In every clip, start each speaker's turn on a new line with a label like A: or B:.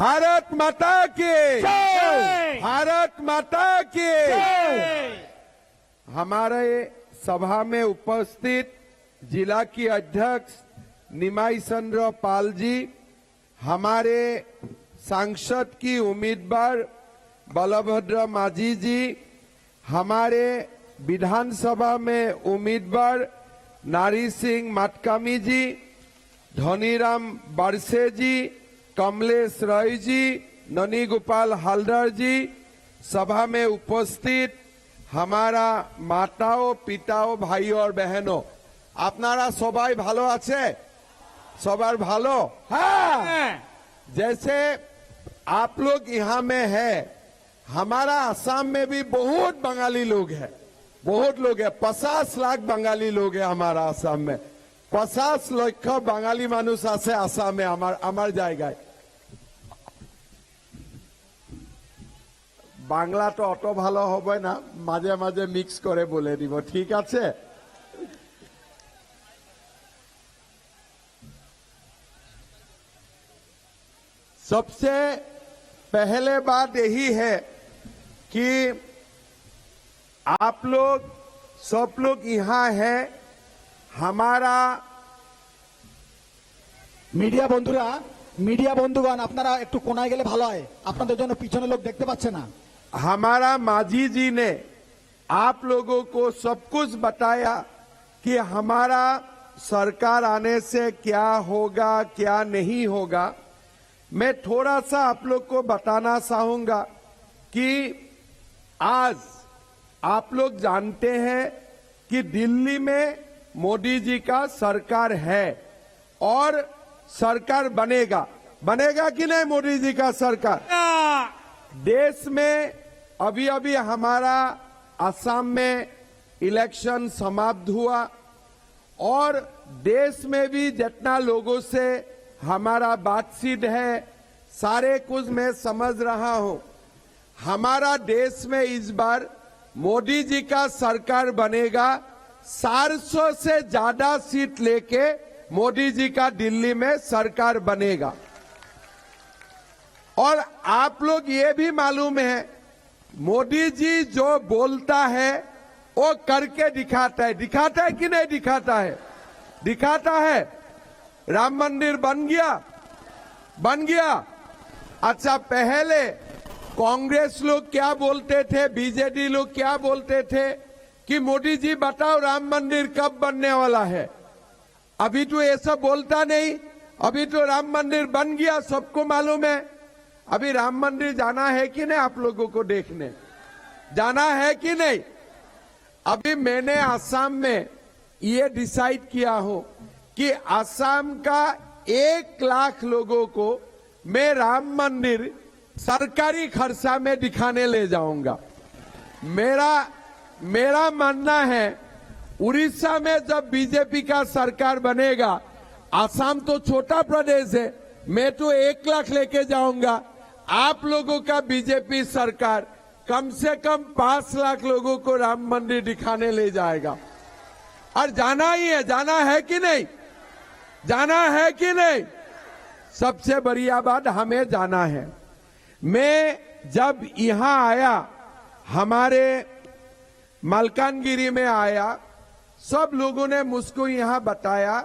A: भारत माता की
B: जय।
A: भारत माता की हमारे सभा में उपस्थित जिला की अध्यक्ष निमाई चंद्र पाल जी, हमारे सांसद की उम्मीदवार बलभद्र माझी जी, हमारे विधानसभा में उम्मीदवार नारी सिंह माटकामी जी, धनीराम बरसे जी, कमलेश रॉय जी, ननी गोपाल हालदार जी, सभा में उपस्थित हमारा माताओं पिताओं भाई और बहनों, आपनारा सबाई भालो आछे? सबार भालो? हाँ। जैसे आप लोग यहाँ में है, हमारा असम में भी बहुत बंगाली लोग हैं, बहुत लोग हैं, 50 लाख बंगाली लोग हैं हमारा असम में। 50 लाख बांगाली मानुष आसे आसामे आमार जायगाय। बांगला तो अत भालो होबे ना, माझे माझे मिक्स करे बोले दिबो, ठीक आछे? सबसे पहले बात यही है कि आप लोग सब लोग यहाँ है, हमारा
B: মিডিয়া বন্ধুরা, মিডিয়া বন্ধুগণ, আপনারা একটু কোনায় গেলে ভালো হয়, আপনাদের জন্য পিছনে লোক দেখতে পাচ্ছে না।
A: हमारा माझी जी ने आप लोगों को सब कुछ बताया कि हमारा सरकार आने से क्या होगा क्या नहीं होगा। मैं थोड़ा सा आप लोग को बताना चाहूंगा कि आज आप लोग जानते हैं कि दिल्ली में मोदी जी का सरकार है और सरकार बनेगा, बनेगा कि नहीं मोदी जी का सरकार? देश में अभी अभी हमारा असम में इलेक्शन समाप्त हुआ और देश में भी जितना लोगों से हमारा बातचीत है, सारे कुछ मैं समझ रहा हूं। हमारा देश में इस बार मोदी जी का सरकार बनेगा, 400 से ज्यादा सीट लेके मोदी जी का दिल्ली में सरकार बनेगा। और आप लोग ये भी मालूम है, मोदी जी जो बोलता है वो करके दिखाता है। दिखाता है कि नहीं दिखाता है? दिखाता है। राम मंदिर बन गया, बन गया। अच्छा, पहले कांग्रेस लोग क्या बोलते थे, बीजेडी लोग क्या बोलते थे कि मोदी जी बताओ राम मंदिर कब बनने वाला है? अभी तो ये सब बोलता नहीं, अभी तो राम मंदिर बन गया, सबको मालूम है। अभी राम मंदिर जाना है कि नहीं? आप लोगों को देखने जाना है कि नहीं? अभी मैंने असम में ये डिसाइड किया हूं कि असम का 1 लाख लोगों को मैं राम मंदिर सरकारी खर्चा में दिखाने ले जाऊंगा। मेरा मानना है, उड़ीसा में जब बीजेपी का सरकार बनेगा, असम तो छोटा प्रदेश है, मैं तो 1 लाख लेके जाऊंगा। आप लोगों का बीजेपी सरकार कम से कम 5 लाख लोगों को राम मंदिर दिखाने ले जाएगा। और जाना ही है, जाना है कि नहीं? जाना है कि नहीं? सबसे बढ़िया बात, हमें जाना है। मैं जब यहां आया, हमारे मलकानगिरी में आया, सब लोगों ने मुझको यहां बताया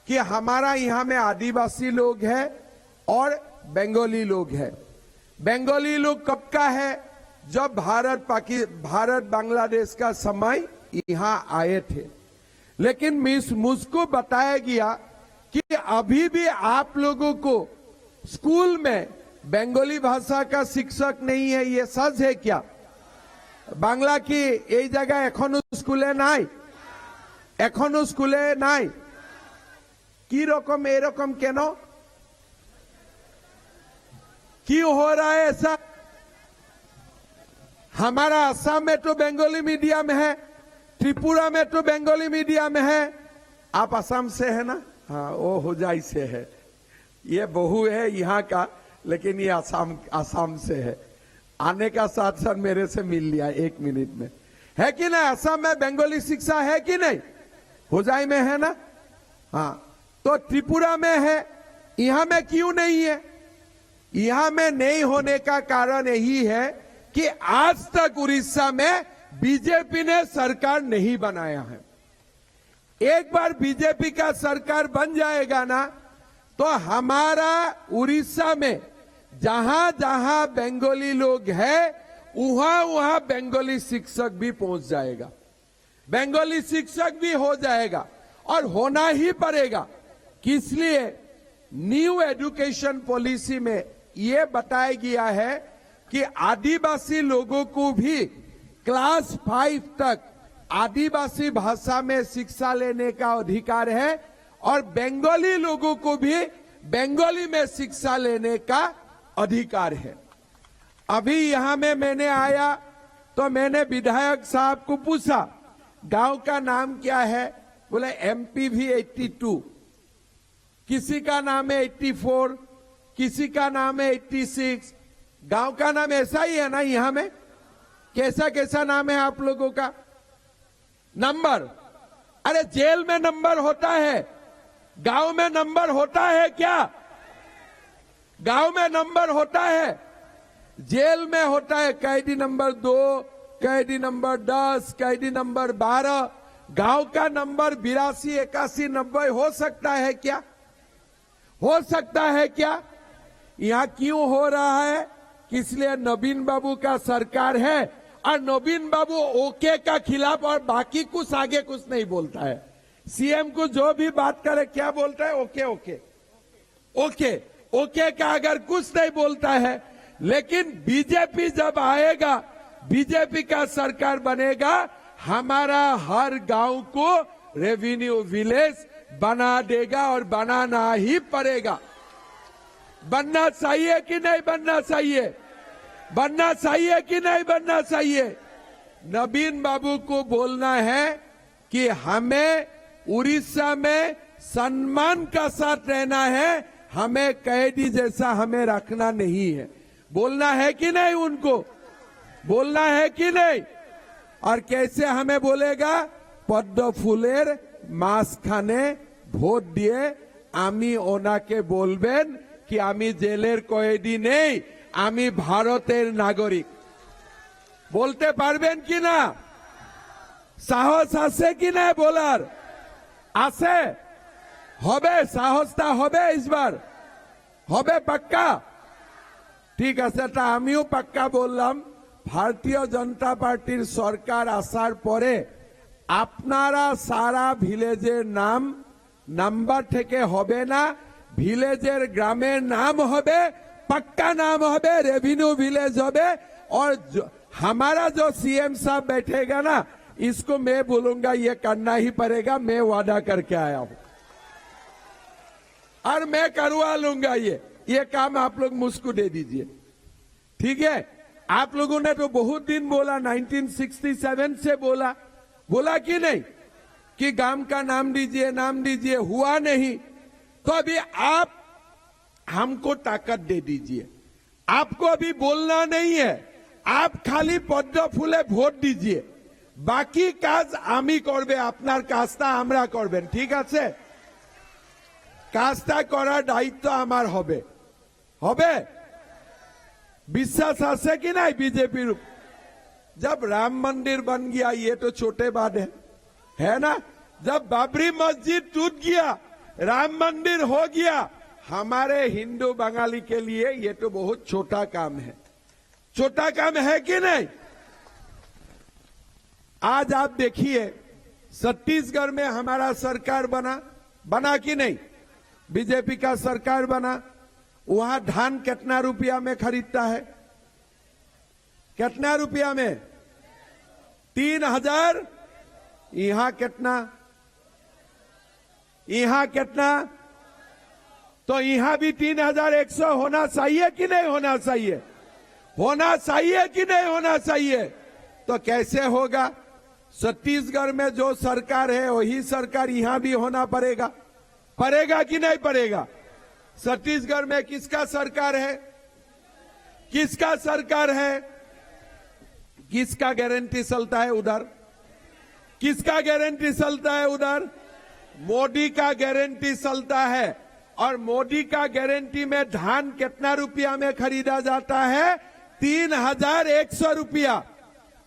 A: कि हमारा यहां में आदिवासी लोग हैं और बंगाली लोग हैं। बंगाली लोग कब का है? जब भारत बांग्लादेश का समय यहां आए थे। लेकिन मुझको बताया गया कि अभी भी आप लोगों को स्कूल में बंगाली भाषा का शिक्षक नहीं है। ये सच है क्या? बांग्ला की ये जगह एखोनो स्कूले नाई, एखोनो स्कूले नाई। की रकम ए रकम केनो? क्यों हो रहा है ऐसा? हमारा असम में तो बंगाली मीडियम है, त्रिपुरा में तो बंगाली मीडियम है। आप असम से है ना? हाँ, वो होजाई से है। ये बहू है यहाँ का, लेकिन ये असम से है। आने का साथ साथ मेरे से मिल लिया 1 मिनट में। है कि नहीं? असम में बंगाली शिक्षा है कि नहीं? होजाई में है ना? हाँ, तो त्रिपुरा में है, यहां में क्यों नहीं है? यहां में नहीं होने का कारण यही है कि आज तक उड़ीसा में बीजेपी ने सरकार नहीं बनाया है। एक बार बीजेपी का सरकार बन जाएगा ना, तो हमारा उड़ीसा में जहां जहां बंगाली लोग हैं, वहां वहां बंगाली शिक्षक भी पहुंच जाएगा, बंगाली शिक्षक भी हो जाएगा, और होना ही पड़ेगा। किस लिए? न्यू एजुकेशन पॉलिसी में यह बताया गया है कि आदिवासी लोगों को भी क्लास 5 तक आदिवासी भाषा में शिक्षा लेने का अधिकार है, और बंगाली लोगों को भी बंगाली में शिक्षा लेने का अधिकार है। अभी यहां में मैंने आया तो मैंने विधायक साहब को पूछा, गांव का नाम क्या है? बोले MPV 82, किसी का नाम है 84, किसी का नाम है 86। गांव का नाम ऐसा ही है ना? यहां में कैसा कैसा नाम है आप लोगों का? नंबर? अरे जेल में नंबर होता है, गांव में नंबर होता है क्या? गांव में नंबर होता है, जेल में होता है कैदी नंबर 2, कैदी नंबर 10, कैदी नंबर 12। गांव का नंबर 82, 81, 90 हो सकता है क्या? हो सकता है क्या? यहां क्यों हो रहा है? इसलिए नवीन बाबू का सरकार है, और नवीन बाबू ओके का खिलाफ और बाकी कुछ आगे कुछ नहीं बोलता है। सीएम को जो भी बात करे क्या बोलता है? ओके ओके ओके ओके का अगर कुछ नहीं बोलता है। लेकिन बीजेपी जब आएगा, बीजेपी का सरकार बनेगा, हमारा हर गांव को रेवेन्यू विलेज बना देगा, और बनाना ही पड़ेगा। बनना चाहिए कि नहीं बनना चाहिए? बनना चाहिए कि नहीं बनना चाहिए? नवीन बाबू को बोलना है कि हमें उड़ीसा में सम्मान का साथ रहना है, हमें कैदी जैसा हमें रखना नहीं है। बोलना है कि नहीं? उनको बोलना है कि नहीं? और कैसे हमें बोलेगा? पद्म फुलेर माঝখানে ভোট দিয়ে আমি ওনাকে বলবেন कि আমি জেলের কয়েদি নেই, আমি ভারতের নাগরিক। বলতে পারবেন কি না? সাহস আছে কি না বলার? আছে? হবে? সাহসটা হবে? ইসবার হবে পাক্কা? ঠিক আছে, তা আমিও পাক্কা বললাম। ভারতীয় জনতা পার্টির সরকার আসার পরে আপনারা সারা ভিলেজের নাম নাম্বার থেকে হবে না, ভিলেজের গ্রামের নাম হবে, पक्का नाम হবে, रेवेन्यू विलेज হবে, और हमारा जो सीएम साहब बैठेगा ना, इसको मैं बोलूंगा ये करना ही पड़ेगा। मैं वादा करके आया हूं और मैं करवा लूंगा। ये काम आप लोग मुझको दे दीजिए, ठीक है? आप लोगों ने तो बहुत दिन बोला, 1967 से बोला कि नहीं कि गांव का नाम दीजिए, नाम दीजिए, हुआ नहीं। तो अभी आप हमको ताकत दे दीजिए। आपको अभी बोलना नहीं है, आप खाली पद्म फुले ভোট दीजिए, बाकी কাজ আমি করবে, আপনার কাজটা আমরা করবেন, ঠিক আছে? কাজটা করার দায়িত্ব আমার হবে। হবে? বিশ্বাস আছে कि नहीं बीजेपी? जब राम मंदिर बन गया, ये तो छोटे बात है ना? जब बाबरी मस्जिद टूट गया, राम मंदिर हो गया, हमारे हिंदू बंगाली के लिए ये तो बहुत छोटा काम है। छोटा काम है कि नहीं? आज आप देखिए, छत्तीसगढ़ में हमारा सरकार बना कि नहीं? बीजेपी का सरकार बना। वहां धान कितना रुपया में खरीदता है? कितना रुपया में? 3000। यहां कितना? यहां कितना? तो यहां भी 3100 होना चाहिए कि नहीं होना चाहिए? होना चाहिए कि नहीं होना चाहिए? तो कैसे होगा? छत्तीसगढ़ में जो सरकार है वही सरकार यहां भी होना पड़ेगा। पड़ेगा कि नहीं पड़ेगा? छत्तीसगढ़ में किसका सरकार है? किसका सरकार है? किसका गारंटी चलता है उधर? किसका गारंटी चलता है उधर? मोदी का गारंटी चलता है। और मोदी का गारंटी में धान कितना रुपया में खरीदा जाता है? 3,100 रुपया।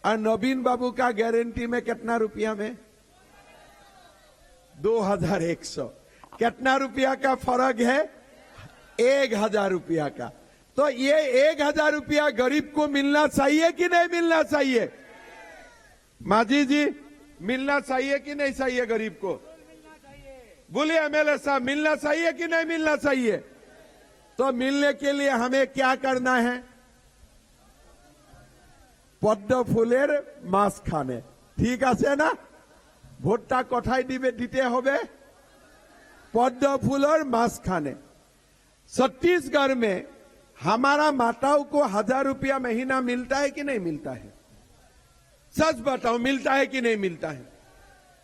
A: और नवीन बाबू का गारंटी में कितना रुपया में? 2,100। कितना रुपया का फर्क है? 1,000 रुपया का। तो ये 1,000 रुपया गरीब को मिलना चाहिए कि नहीं मिलना चाहिए? माजी जी, मिलना चाहिए कि नहीं चाहिए गरीब को? बोलिए एमएलए साहब, मिलना चाहिए कि नहीं मिलना चाहिए? तो मिलने के लिए हमें क्या करना है? पद्म फुलेर मांस खाने, ठीक है ना? ভোটটা কোথায় দিতে হবে? পদ্ম ফুলের मांस खाने। छत्तीसगढ़ में हमारा माताओं को 1,000 रुपया महीना मिलता है कि नहीं मिलता है? सच बताओ, मिलता है कि नहीं मिलता है?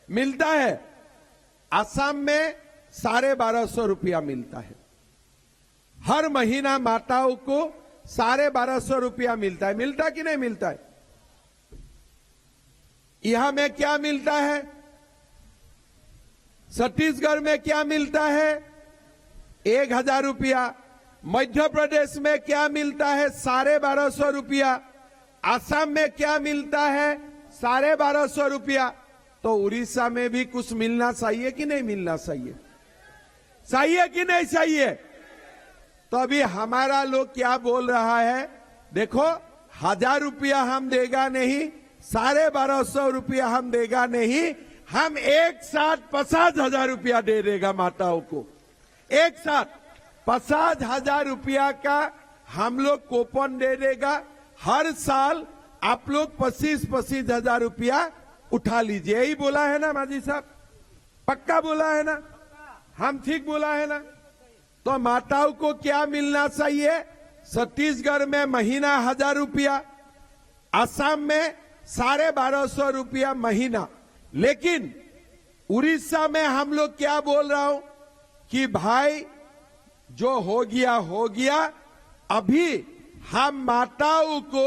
A: मिलता है। असम में 1250 रुपया मिलता है। हर महीना माताओं को 1250 रुपया मिलता है। मिलता कि नहीं मिलता है? यहां में क्या मिलता है? छत्तीसगढ़ में क्या मिलता है? 1,000 रुपया। मध्य प्रदेश में क्या मिलता है? 1250 रुपया। असम में क्या मिलता है? 1250 रुपया। तो उड़ीसा में भी कुछ मिलना चाहिए कि नहीं मिलना चाहिए? चाहिए कि नहीं चाहिए? तो अभी हमारा लोग क्या बोल रहा है? देखो, 1,000 रुपया हम देगा नहीं, 1250 रुपया हम देगा नहीं, हम एक साथ 50,000 रुपया दे देगा माताओं को। एक साथ 50,000 रुपया का हम लोग कूपन दे देगा। हर साल आप लोग 25,000 रुपया उठा लीजिए। यही बोला है ना माजी साहब? पक्का बोला है ना? हम ठीक बोला है ना? तो माताओं को क्या मिलना चाहिए? छत्तीसगढ़ में महीना 1,000 रुपया, असम में 1250 रुपया महीना। लेकिन उड़ीसा में हम लोग क्या बोल रहा हूं कि भाई जो हो गया। अभी हम माताओं को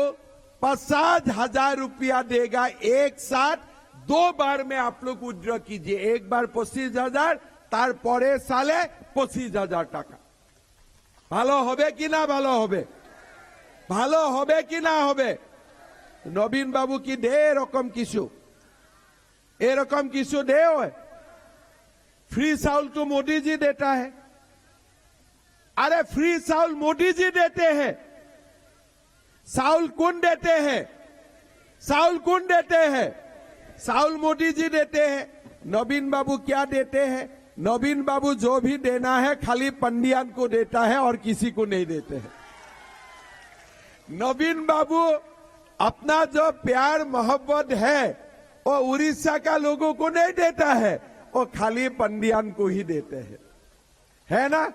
A: 50,000 रुपया देगा एक साथ। 2 बार में आप लोग विड्रॉ कीजिए। एक बार 25,000, तार परे साले 25,000 टाका। ভালো হবে কি না ভালো হবে? ভালো হবে কি না হবে? নবীন বাবু কি দে এরকম কিছু দে? फ्री चाउल तो मोदी जी देता है। अरे फ्री चाउल मोदी जी देते हैं। चाउल कौन देते हैं? चाउल कौन देते हैं? चाउल मोदी जी देते हैं। नवीन बाबू क्या देते हैं? नवीन बाबू जो भी देना है खाली पंडियान को देता है और किसी को नहीं देते हैं। नवीन बाबू अपना जो प्यार मोहब्बत है वो उड़ीसा का लोगों को नहीं देता है, वो खाली पंडियान को ही देते हैं। है ना?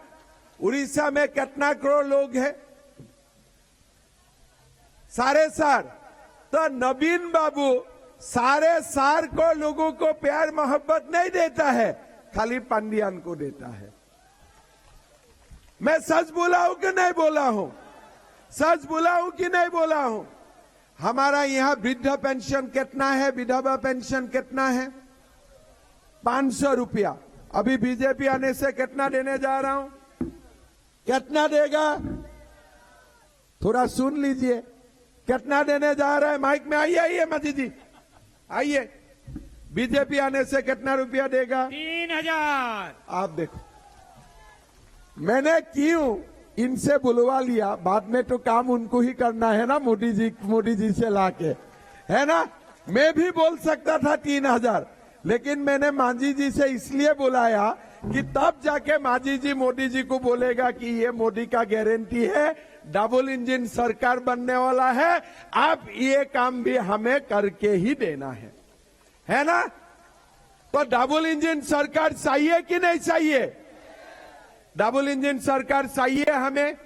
A: उड़ीसा में कितना करोड़ लोग हैं? 4.5। तो नवीन बाबू 4.5 करोड़ लोगों को प्यार मोहब्बत नहीं देता है, खाली पंडियान को देता है। मैं सच बोला हूं कि नहीं बोला हूं? सच बोला हूं कि नहीं बोला हूं? हमारा यहां वृद्ध पेंशन कितना है? विधवा पेंशन कितना है? 500 रुपया। अभी बीजेपी आने से कितना देने जा रहा हूं? कितना देगा? थोड़ा सुन लीजिए। कितना देने जा रहा है? माइक में आइए माजी जी, आइए। बीजेपी आने से कितना रुपया देगा?
C: 3,000।
A: आप देखो, मैंने क्यों इनसे बुलवा लिया? बाद में तो काम उनको ही करना है ना, मोदी जी से लाके, है ना? मैं भी बोल सकता था 3,000, लेकिन मैंने मांझी जी से इसलिए बुलाया कि तब जाके मांझी जी मोदी जी को बोलेगा कि ये मोदी का गारंटी है, डबल इंजन सरकार बनने वाला है, अब ये काम भी हमें करके ही देना है ना? तो डबल इंजन सरकार चाहिए कि नहीं चाहिए? डबल इंजन सरकार चाहिए हमें।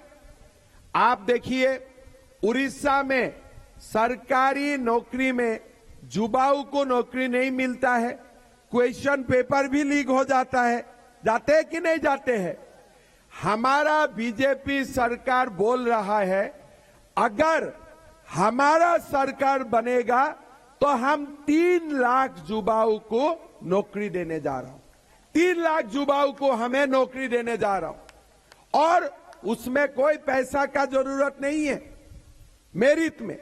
A: आप देखिए, उड़ीसा में सरकारी नौकरी में युवाओं को नौकरी नहीं मिलता है। क्वेश्चन पेपर भी लीक हो जाता है। जाते हैं कि नहीं जाते हैं? हमारा बीजेपी सरकार बोल रहा है अगर हमारा सरकार बनेगा तो हम 3 लाख युवाओं को नौकरी देने जा रहा हूं। 3 लाख युवाओं को हमें नौकरी देने जा रहा हूं। और उसमें कोई पैसा का जरूरत नहीं है मेरिट में।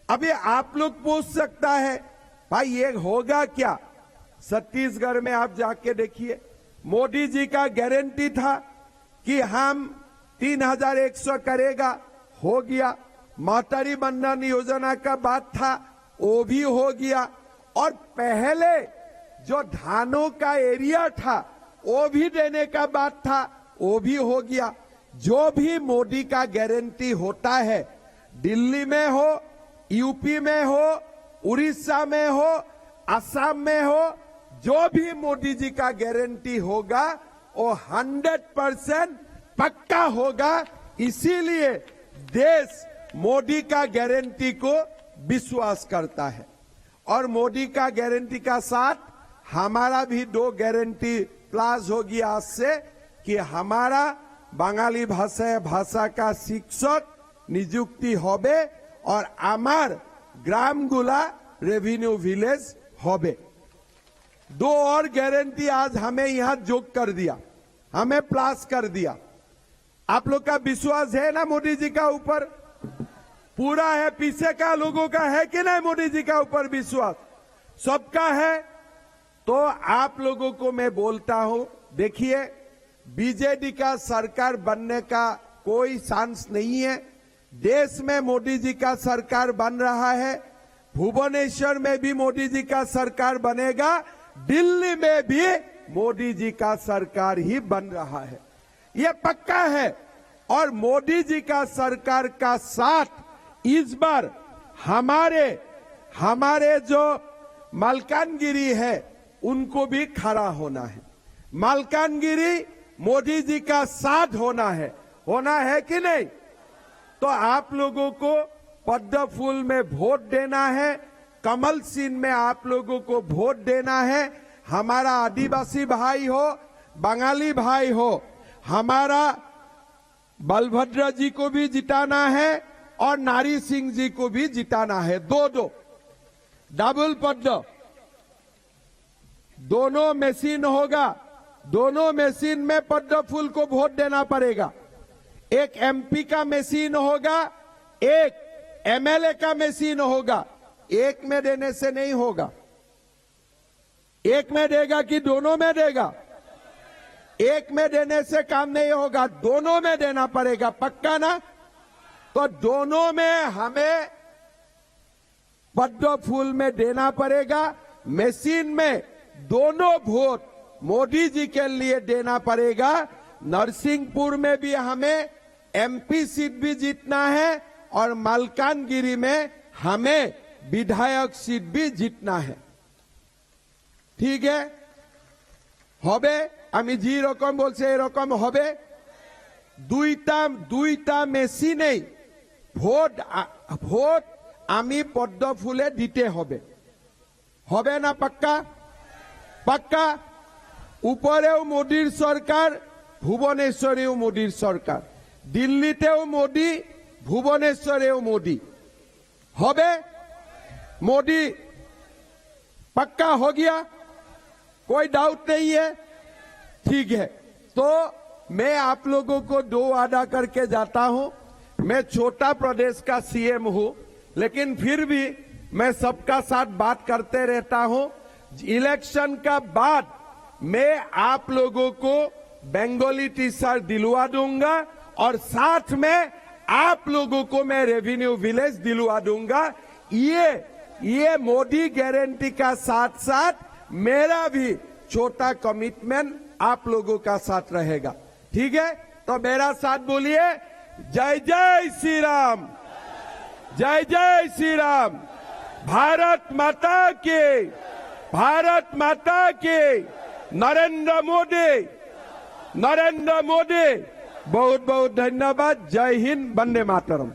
A: अभी आप लोग पूछ सकता है भाई ये होगा क्या? छत्तीसगढ़ में आप जाके देखिए, मोदी जी का गारंटी था कि हम 3100 करेगा, हो गया। मातरी बंधन योजना का बात था, वो भी हो गया। और पहले जो धानों का एरिया था वो भी देने का बात था, वो भी हो गया। जो भी मोदी का गारंटी होता है, दिल्ली में हो, यूपी में हो, उड़ीसा में हो, असम में हो, जो भी मोदी जी का गारंटी होगा वो 100% पक्का होगा। इसीलिए देश मोदी का गारंटी को विश्वास करता है। और मोदी का गारंटी का साथ हमारा भी 2 गारंटी प्लस होगी आज से कि हमारा बांगाली भाषा का शिक्षक नियुक्ति होबे और आमार ग्रामगुला रेवेन्यू विलेज होबे। 2 और गारंटी आज हमें यहां जोग कर दिया, हमें प्लस कर दिया। आप लोग का विश्वास है ना मोदी जी का ऊपर? पूरा है, पीछे का लोगों का है कि नहीं मोदी जी का ऊपर विश्वास? सबका है। तो आप लोगों को मैं बोलता हूं, देखिए बीजेडी का सरकार बनने का कोई चांस नहीं है। देश में मोदी जी का सरकार बन रहा है, भुवनेश्वर में भी मोदी जी का सरकार बनेगा, दिल्ली में भी मोदी जी का सरकार ही बन रहा है, ये पक्का है। और मोदी जी का सरकार का साथ इस बार हमारे जो मलकानगिरी है उनको भी खड़ा होना है। मलकानगिरी मोदी जी का साथ होना है कि नहीं? तो आप लोगों को पद्म फूल में वोट देना है, कमल चिन्ह में आप लोगों को वोट देना है। हमारा आदिवासी भाई हो, बंगाली भाई हो, हमारा बलभद्र जी को भी जिताना है और नारी सिंह जी को भी जिताना है। 2-2 डबल पद्म, दोनों मशीन होगा, दोनों मशीन में पद्म फूल को वोट देना पड़ेगा। एक एमपी का मशीन होगा, एक एमएलए का मशीन होगा। एक में देने से नहीं होगा। एक में देगा कि दोनों में देगा? एक में देने से काम नहीं होगा, दोनों में देना पड़ेगा, पक्का ना? तो दोनों में हमें पद्म फूल में देना पड़ेगा। मशीन में दोनों वोट मोदी जी के लिए देना पड़ेगा। नरसिंहपुर में भी हमें एमपी सीट भी जीतना है और मलकानगिरी में हमें विधायक सीट भी जीतना है। ठीक है, হবে আমি যে রকম বলছে এরকম হবে। দুইটা মেশিনেই ভোট আমি পদ্ম ফুলে দিতে হবে না? পাক্কা। উপরেও মোদির সরকার, ভুবনেশ্বরেও মোদির সরকার, দিল্লিতেও মোদি, ভুবনেশ্বরেও মোদি হবে। मोदी पक्का हो गया, कोई डाउट नहीं है? ठीक है, तो मैं आप लोगों को 2 वादा करके जाता हूं। मैं छोटा प्रदेश का सीएम हूं, लेकिन फिर भी मैं सबका साथ बात करते रहता हूं। इलेक्शन का बाद मैं आप लोगों को बंगाली टी शर्ट दिलवा दूंगा और साथ में आप लोगों को मैं रेवेन्यू विलेज दिलवा दूंगा। ये मोदी गारंटी का साथ साथ मेरा भी छोटा कमिटमेंट आप लोगों का साथ रहेगा। ठीक है, तो मेरा साथ बोलिए, जय जय श्री राम, जय जय श्री राम। भारत माता की, भारत माता की। नरेंद्र मोदी। बहुत बहुत धन्यवाद। जय हिंद, वंदे मातरम।